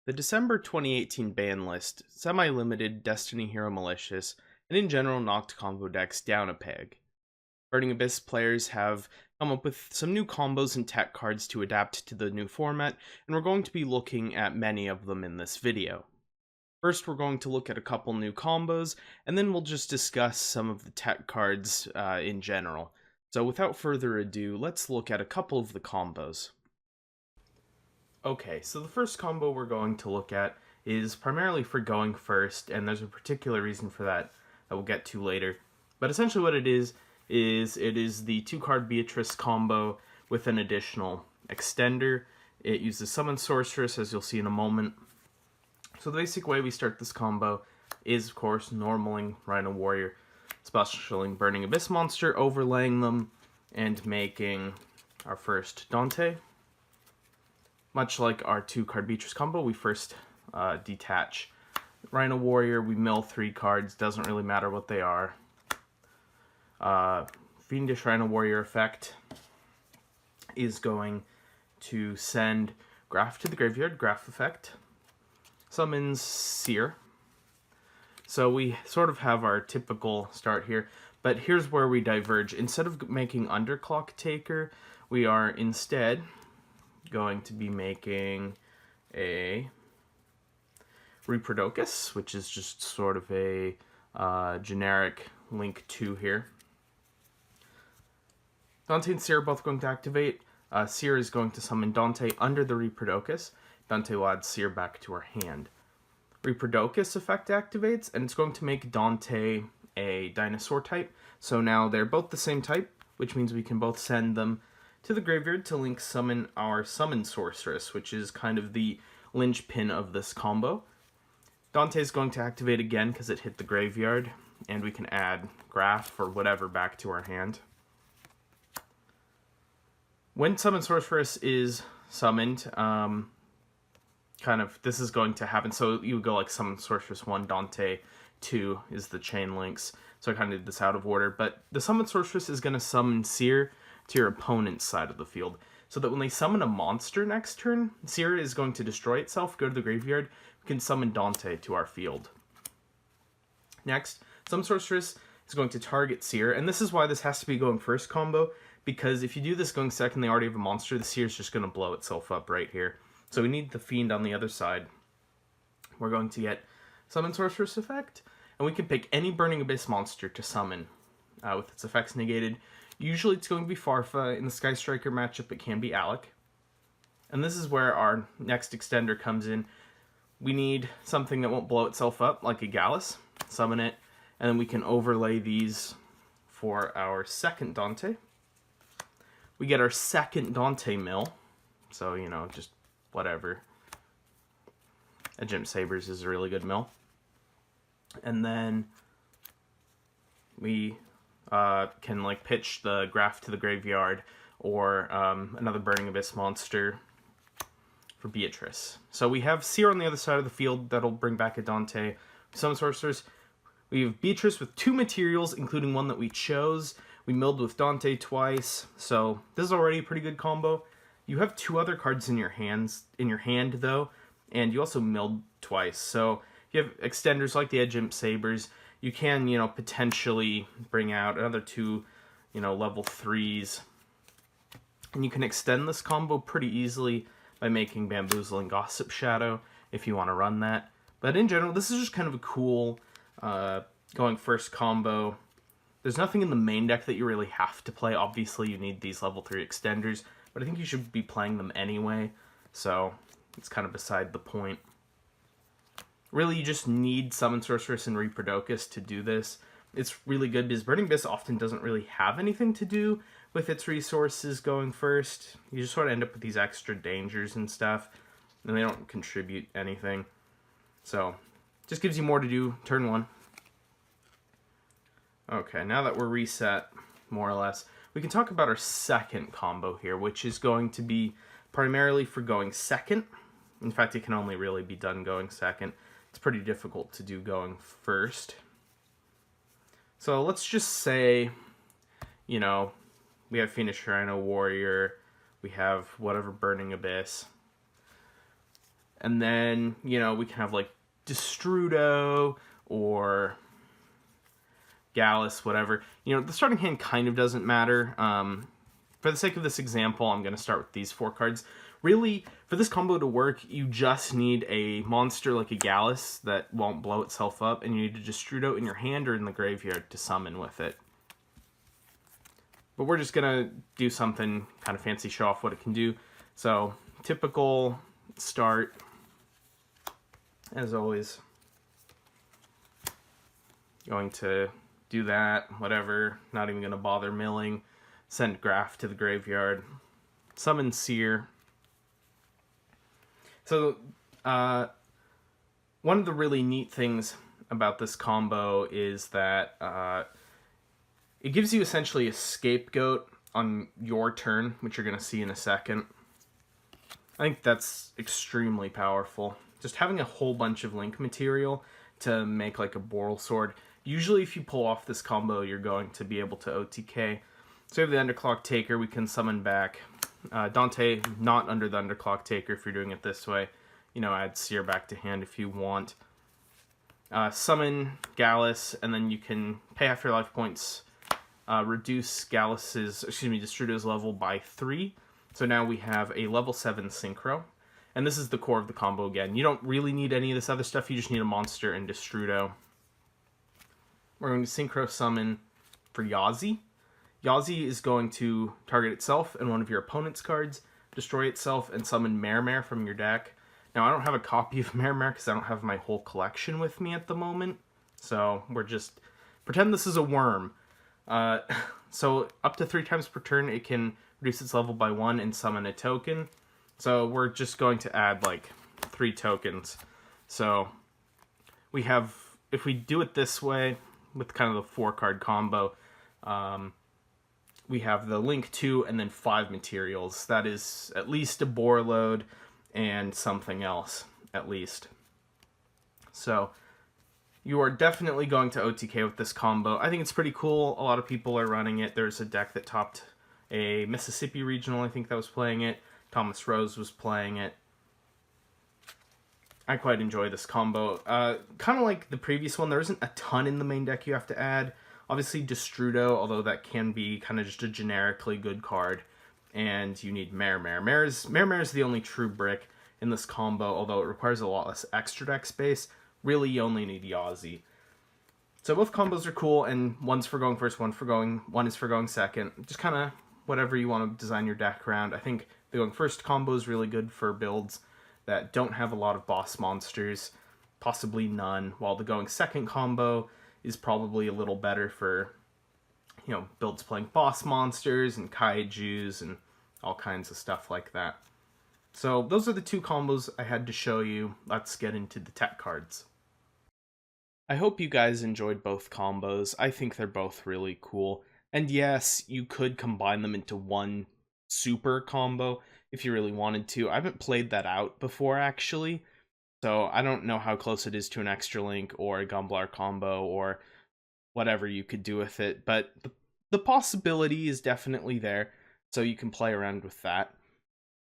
The December 2018 ban list semi-limited Destiny Hero Malicious and in general knocked combo decks down a peg. Burning Abyss players have come up with some new combos and tech cards to adapt to the new format, and we're going to be looking at many of them in this video. First, we're going to look at a couple new combos, and then we'll just discuss some of the tech cards in general. So without further ado, let's look at a couple of the combos. Okay, so the first combo we're going to look at is primarily for going first, and there's a particular reason for that we'll get to later. But essentially what it is it is the 2-card Beatrice combo with an additional extender. It uses Summon Sorceress, as you'll see in a moment. So the basic way we start this combo is, of course, normaling Rhino Warrior, specialing Burning Abyss monster, overlaying them, and making our first Dante. Much like our 2-card Beatrice combo, we first detach Rhino Warrior, we mill 3 cards, doesn't really matter what they are. Fiendish Rhino Warrior effect is going to send Graph to the graveyard, Graph effect. Summons Seer. So we sort of have our typical start here, but here's where we diverge. Instead of making Underclock Taker, we are instead going to be making a Reproducus, which is just sort of a generic Link 2 here. Dante and Seer are both going to activate. Seer is going to summon Dante under the Reproducus. Dante will add Seer back to our hand. Reproducus effect activates, and it's going to make Dante a dinosaur type. So now they're both the same type, which means we can both send them to the graveyard to link summon our Summon Sorceress, which is kind of the linchpin of this combo. Dante is going to activate again because it hit the graveyard, and we can add Graph or whatever back to our hand. When Summon Sorceress is summoned, this is going to happen. So you would go like Summon Sorceress 1, Dante 2 is the chain links. So I kind of did this out of order. But the Summon Sorceress is going to summon Seer to your opponent's side of the field, so that when they summon a monster next turn, Seer is going to destroy itself, go to the graveyard, we can summon Dante to our field. Next, Summon Sorceress is going to target Seer, and this is why this has to be going first combo, because if you do this going second, they already have a monster, the Seer is just going to blow itself up right here. So we need the Fiend on the other side. We're going to get Summon Sorceress effect, and we can pick any Burning Abyss monster to summon with its effects negated. Usually it's going to be Farfa. In the Sky Striker matchup, it can be Alec. And this is where our next extender comes in. We need something that won't blow itself up, like a Gallus. Summon it, and then we can overlay these for our second Dante. We get our second Dante mill. So, you know, just whatever. A Gimp Sabers is a really good mill. And then we can like pitch the Graph to the graveyard or another Burning Abyss monster for Beatrice. So we have Seer on the other side of the field that'll bring back a Dante. Summon Sorcerers. We have Beatrice with 2 materials, including one that we chose. We milled with Dante twice, so this is already a pretty good combo. You have 2 other cards in your hand though, and you also milled twice. So you have extenders like the Gimp Sabers. You can, you know, potentially bring out another 2, you know, level 3s. And you can extend this combo pretty easily by making Bamboozle and Gossip Shadow if you want to run that. But in general, this is just kind of a cool going first combo. There's nothing in the main deck that you really have to play. Obviously, you need these level 3 extenders, but I think you should be playing them anyway. So it's kind of beside the point. Really, you just need Summon Sorceress and Reproducus to do this. It's really good because Burning Abyss often doesn't really have anything to do with its resources going first. You just sort of end up with these extra dangers and stuff, and they don't contribute anything. So, just gives you more to do turn 1. Okay, now that we're reset, more or less, we can talk about our second combo here, which is going to be primarily for going second. In fact, it can only really be done going second. It's pretty difficult to do going first. So let's just say, you know, we have Fiendish Rhino Warrior, we have whatever Burning Abyss. And then, you know, we can have like Destrudo or Gallus, whatever. You know, the starting hand kind of doesn't matter. For the sake of this example, I'm going to start with these 4 cards. Really, for this combo to work, you just need a monster like a Gallus that won't blow itself up, and you need a Destrudo in your hand or in the graveyard to summon with it. But we're just going to do something kind of fancy, show off what it can do. So, typical start, as always. Going to do that, whatever, not even going to bother milling. Send Graph to the graveyard. Summon Seer. So, one of the really neat things about this combo is that it gives you essentially a scapegoat on your turn, which you're going to see in a second. I think that's extremely powerful. Just having a whole bunch of link material to make like a Boral Sword. Usually if you pull off this combo, you're going to be able to OTK. So we have the Underclock Taker, we can summon back Dante, not under the Underclock Taker if you're doing it this way. You know, add Seer back to hand if you want. Summon Gallus, and then you can pay half your life points, reduce Destrudo's level by 3. So now we have a level 7 Synchro. And this is the core of the combo again. You don't really need any of this other stuff, you just need a monster and Destrudo. We're going to Synchro summon for Yazi. Yazi is going to target itself and one of your opponent's cards, destroy itself, and summon Mermare from your deck. Now, I don't have a copy of Mermare because I don't have my whole collection with me at the moment. So, we're just... pretend this is a worm. So, up to 3 times per turn, it can reduce its level by 1 and summon a token. So, we're just going to add, like, 3 tokens. So, we have... if we do it this way, with kind of the 4-card combo, we have the Link 2 and then 5 materials. That is at least a Borload and something else, at least. So, you are definitely going to OTK with this combo. I think it's pretty cool. A lot of people are running it. There's a deck that topped a Mississippi Regional, I think, that was playing it. Thomas Rose was playing it. I quite enjoy this combo. Kind of like the previous one, there isn't a ton in the main deck you have to add. Obviously, Destrudo, although that can be kind of just a generically good card. And you need Mermare. Mermare is the only true brick in this combo, although it requires a lot less extra deck space. Really, you only need Yazi. So both combos are cool, and one's for going first, one is for going second. Just kind of whatever you want to design your deck around. I think the going first combo is really good for builds that don't have a lot of boss monsters, possibly none, while the going second combo is probably a little better for, you know, builds playing boss monsters and kaijus and all kinds of stuff like that. So those are the 2 combos I had to show you. Let's get into the tech cards. I hope you guys enjoyed both combos. I think they're both really cool. And yes, you could combine them into one super combo if you really wanted to. I haven't played that out before, actually. So I don't know how close it is to an Extra Link or a Gumblar combo or whatever you could do with it. But the possibility is definitely there. So you can play around with that.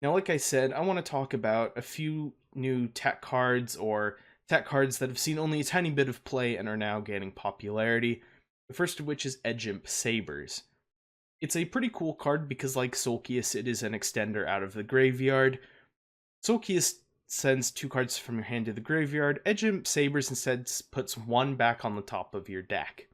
Now, like I said, I want to talk about a few new tech cards or tech cards that have seen only a tiny bit of play and are now gaining popularity. The first of which is Edgimp Sabers. It's a pretty cool card because, like Sulkius, it is an extender out of the graveyard. Sulkius sends 2 cards from your hand to the graveyard. Edgimp Sabers instead puts 1 back on the top of your deck.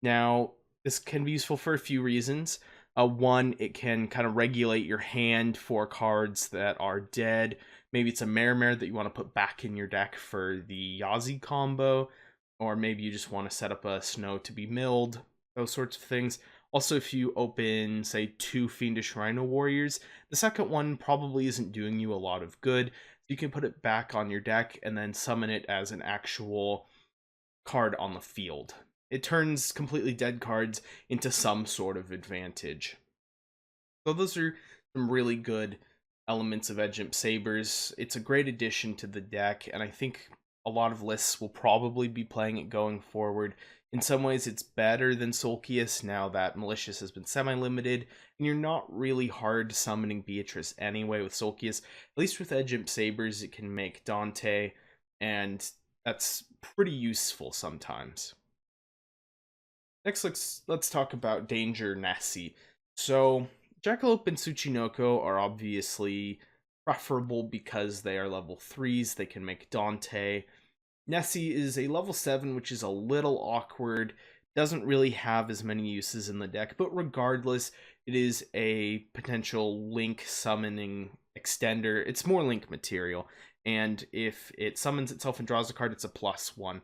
Now, this can be useful for a few reasons. One, it can kind of regulate your hand for cards that are dead. Maybe it's a Mermare that you want to put back in your deck for the Yazi combo, or maybe you just want to set up a Snow to be milled, those sorts of things. Also, if you open, say, 2 Fiendish Rhino Warriors, the second one probably isn't doing you a lot of good. You can put it back on your deck and then summon it as an actual card on the field. It turns completely dead cards into some sort of advantage. So those are some really good elements of Edgimp Sabers. It's a great addition to the deck, and I think a lot of lists will probably be playing it going forward. In some ways, it's better than Sulcius now that Malicious has been semi-limited, and you're not really hard summoning Beatrice anyway with Sulcius. At least with Edge Imp Sabers, it can make Dante, and that's pretty useful sometimes. Next, let's talk about Danger Nessie. So, Jackalope and Tsuchinoko are obviously preferable because they are level 3s. They can make Dante. Nessie is a level 7, which is a little awkward. Doesn't really have as many uses in the deck, but regardless, it is a potential link summoning extender. It's more link material, and if it summons itself and draws a card, it's a +1.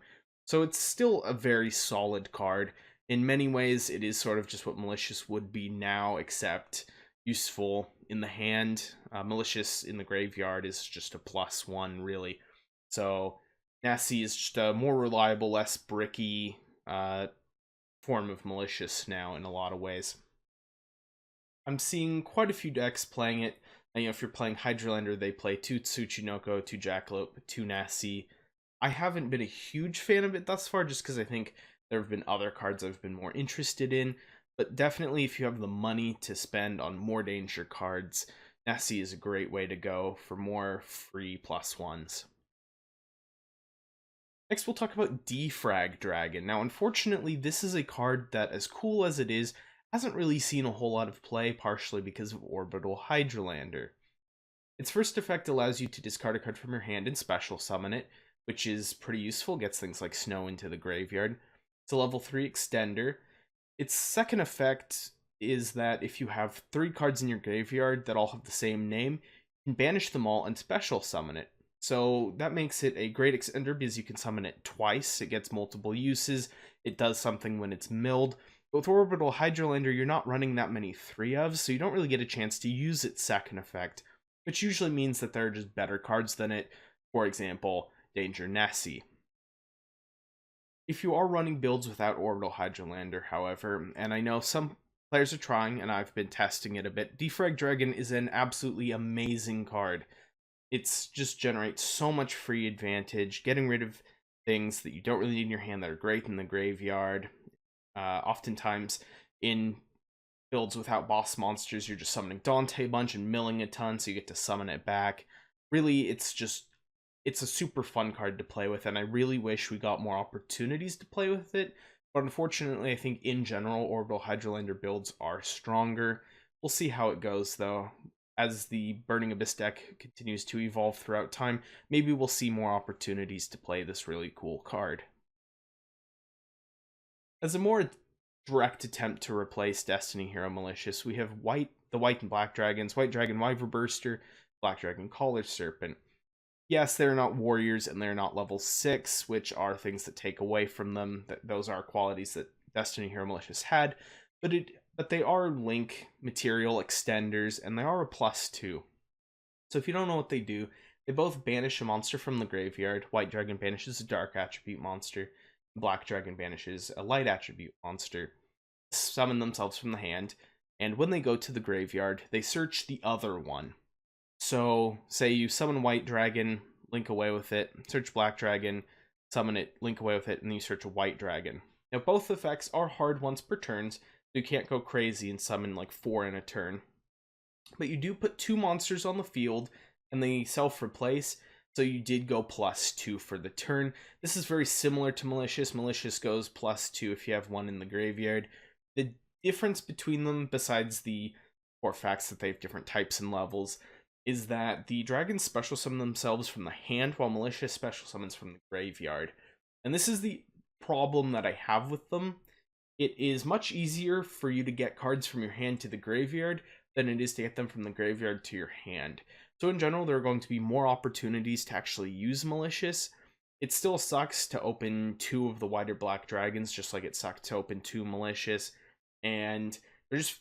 So it's still a very solid card. In many ways, it is sort of just what Malicious would be now, except useful in the hand. Malicious in the graveyard is just a +1, really. So Nessie is just a more reliable, less bricky form of Malicious now in a lot of ways. I'm seeing quite a few decks playing it. And, if you're playing Hydrolander, they play 2 Tsuchinoko, 2 Jackalope, 2 Nessie. I haven't been a huge fan of it thus far, just because I think there have been other cards I've been more interested in. But definitely, if you have the money to spend on more danger cards, Nessie is a great way to go for more free +1s. Next, we'll talk about Defrag Dragon. Now, unfortunately, this is a card that, as cool as it is, hasn't really seen a whole lot of play, partially because of Orbital Hydrolander. Its first effect allows you to discard a card from your hand and special summon it, which is pretty useful, gets things like Snow into the graveyard. It's a level 3 extender. Its second effect is that if you have 3 cards in your graveyard that all have the same name, you can banish them all and special summon it. So that makes it a great extender because you can summon it twice. It gets multiple uses. It does something when it's milled. But with Orbital Hydrolander, you're not running that many 3-ofs, so you don't really get a chance to use its second effect, which usually means that there are just better cards than it. For example, Danger Nessie. If you are running builds without Orbital Hydrolander, however, and I know some players are trying, and I've been testing it a bit, Defrag Dragon is an absolutely amazing card. It's just generates so much free advantage, getting rid of things that you don't really need in your hand that are great in the graveyard. Oftentimes, in builds without boss monsters, you're just summoning Dante a bunch and milling a ton, so you get to summon it back. Really, it's a super fun card to play with, and I really wish we got more opportunities to play with it. But unfortunately, I think in general, Orbital Hydrolander builds are stronger. We'll see how it goes, though. As the Burning Abyss deck continues to evolve throughout time, maybe we'll see more opportunities to play this really cool card. As a more direct attempt to replace Destiny Hero Malicious, we have the White and Black Dragons, White Dragon Wyverburster, Black Dragon Collar Serpent. Yes, they're not warriors and they're not level 6, which are things that take away from them. Those are qualities that Destiny Hero Malicious had, but they are link material extenders, and they are a +2. So if you don't know what they do, they both banish a monster from the graveyard. White Dragon banishes a dark attribute monster. Black Dragon banishes a light attribute monster. Summon themselves from the hand, and when they go to the graveyard, they search the other one. So, say you summon White Dragon, link away with it, search Black Dragon, summon it, link away with it, and then you search a White Dragon. Now, both effects are hard once per turn, so you can't go crazy and summon like 4 in a turn. But you do put 2 monsters on the field, and they self-replace, so you did go +2 for the turn. This is very similar to Malicious. Malicious goes +2 if you have 1 in the graveyard. The difference between them, besides the core facts that they have different types and levels, is that the dragons special summon themselves from the hand, while Malicious special summons from the graveyard. And this is the problem that I have with them. It is much easier for you to get cards from your hand to the graveyard than it is to get them from the graveyard to your hand. So in general, there are going to be more opportunities to actually use Malicious. It still sucks to open 2 of the White or Black Dragons, just like it sucked to open 2 Malicious. And there's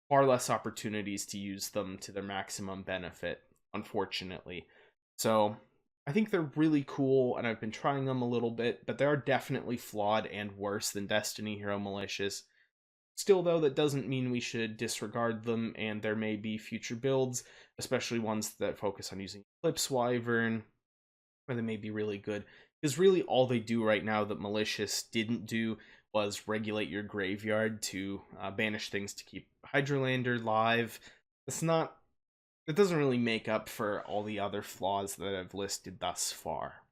far less opportunities to use them to their maximum benefit, unfortunately. So I think they're really cool, and I've been trying them a little bit, but they are definitely flawed and worse than Destiny Hero Malicious. Still, though, that doesn't mean we should disregard them, and there may be future builds, especially ones that focus on using Eclipse Wyvern, or they may be really good. Because really all they do right now that Malicious didn't do was regulate your graveyard to banish things to keep Hydrolander live. It's not, it doesn't really make up for all the other flaws that I've listed thus far.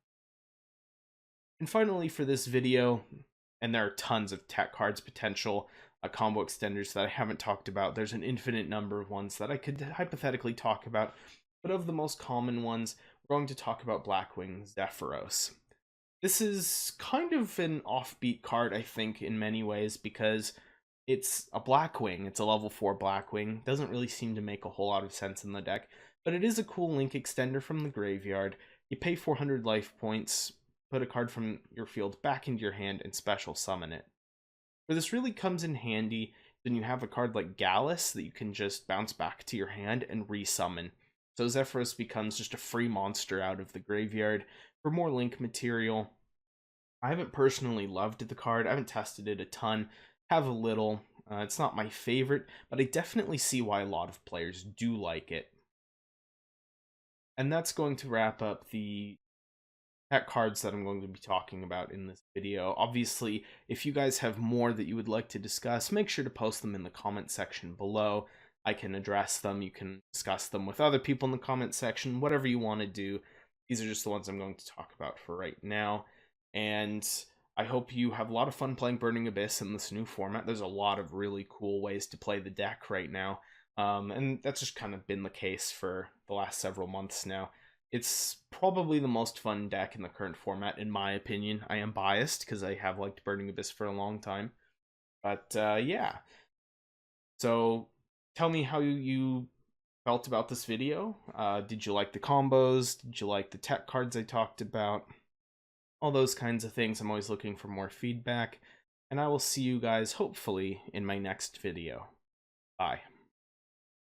And finally for this video, and there are tons of tech cards potential combo extenders that I haven't talked about. There's an infinite number of ones that I could hypothetically talk about, but of the most common ones, we're going to talk about Blackwing Zephyros. This is kind of an offbeat card, I think, in many ways, because it's a Blackwing. It's a level 4 Blackwing. Doesn't really seem to make a whole lot of sense in the deck, but it is a cool link extender from the graveyard. You pay 400 life points, put a card from your field back into your hand, and special summon it. Where this really comes in handy, then you have a card like Gallus that you can just bounce back to your hand and resummon. So Zephyros becomes just a free monster out of the graveyard for more link material. I haven't personally loved the card. I haven't tested it a ton. Have a little. It's not my favorite, but I definitely see why a lot of players do like it. And that's going to wrap up the cards that I'm going to be talking about in this video. Obviously, if you guys have more that you would like to discuss, make sure to post them in the comment section below. I can address them. You can discuss them with other people in the comment section, whatever you want to do. These are just the ones I'm going to talk about for right now. And I hope you have a lot of fun playing Burning Abyss in this new format. There's a lot of really cool ways to play the deck right now. And that's just kind of been the case for the last several months now. It's probably the most fun deck in the current format, in my opinion. I am biased because I have liked Burning Abyss for a long time. But yeah. So tell me how you felt about this video. Did you like the combos? Did you like the tech cards I talked about? All those kinds of things. I'm always looking for more feedback. And I will see you guys hopefully in my next video. Bye.